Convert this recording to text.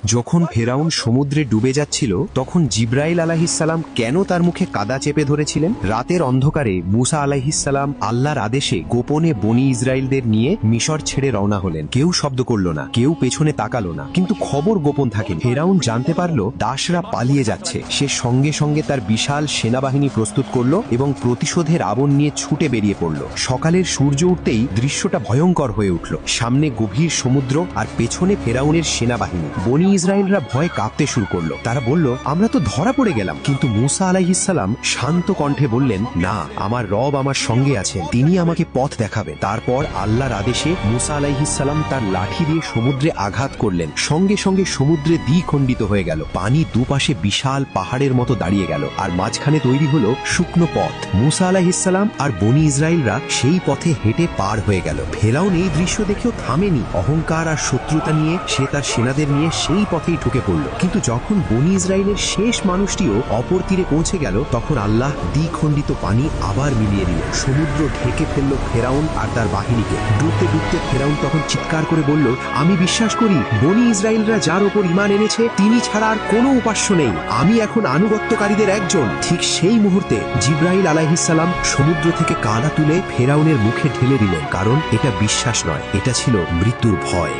যখন ফেরাউন সমুদ্রে ডুবে যাচ্ছিল তখন জিব্রাইল আলাইহিসসালাম কেন তার মুখে কাদা চেপে ধরেছিলেন? রাতের অন্ধকারে মুসা আলাইহিসসালাম আল্লাহর আদেশে গোপনে বনি ইসরায়েলদের নিয়ে মিশর ছেড়ে রওনা হলেন। কেউ শব্দ করল না, কেউ পেছনে তাকালো না, কিন্তু খবর গোপন থাকে। ফেরাউন জানতে পারল দাসরা পালিয়ে যাচ্ছে। সে সঙ্গে সঙ্গে তার বিশাল সেনাবাহিনী প্রস্তুত করলো এবং প্রতিশোধের আগুন নিয়ে ছুটে বেরিয়ে পড়ল। সকালের সূর্য উঠতেই দৃশ্যটা ভয়ঙ্কর হয়ে উঠল। সামনে গভীর সমুদ্র আর পেছনে ফেরাউনের সেনাবাহিনী। বনি ইসরায়েলরা ভয়ে কাঁপতে শুরু করলো। তারা বলল, আমরা তো ধরা পড়ে গেলাম। কিন্তু মুসা আলাইহিসসালাম শান্ত কণ্ঠে বললেন, না, আমার রব আমার সঙ্গে আছেন, তিনি আমাকে পথ দেখাবেন। তারপর আল্লাহর আদেশে মুসা আলাইহিসসালাম তার লাঠি দিয়ে সমুদ্রে আঘাত করলেন। সঙ্গে সঙ্গে সমুদ্রে দ্বিখণ্ডিত হয়ে গেল। পানি দুপাশে বিশাল পাহাড়ের মতো দাঁড়িয়ে গেল আর মাঝখানে তৈরি হলো শুকনো পথ। মুসা আলাইহিসসালাম আর বনি ইসরায়েলরা সেই পথে হেঁটে পার হয়ে গেল। ফেরাউন এই দৃশ্য দেখেও থামেনি। অহংকার আর শত্রুতা নিয়ে সে তার সেনাদের নিয়ে সেই পথেই ঢুকে পড়ল। কিন্তু যখন বনি ইসরায়েলের শেষ মানুষটিও অপর তীরে পৌঁছে গেল, তখন আল্লাহ দ্বিখণ্ডিত পানি আবার মিলিয়ে দিল। সমুদ্র ঢেকে ফেলল ফেরাউন আর তার বাহিনীকে। ডুবতে ডুবতে ফেরাউন তখন চিৎকার করে বলল, আমি বিশ্বাস করি বনি ইসরায়েলরা যার ওপর ঈমান এনেছে তিনি ছাড়া আর কোনো উপাস্য নেই। আমি এখন আনুগত্যকারীদের একজন। ঠিক সেই মুহূর্তে জিব্রাইল আলাইহিসসালাম সমুদ্র থেকে কাদা তুলে ফেরাউনের মুখে ঢেলে দিলেন। কারণ এটা বিশ্বাস নয়, এটা ছিল মৃত্যুর ভয়।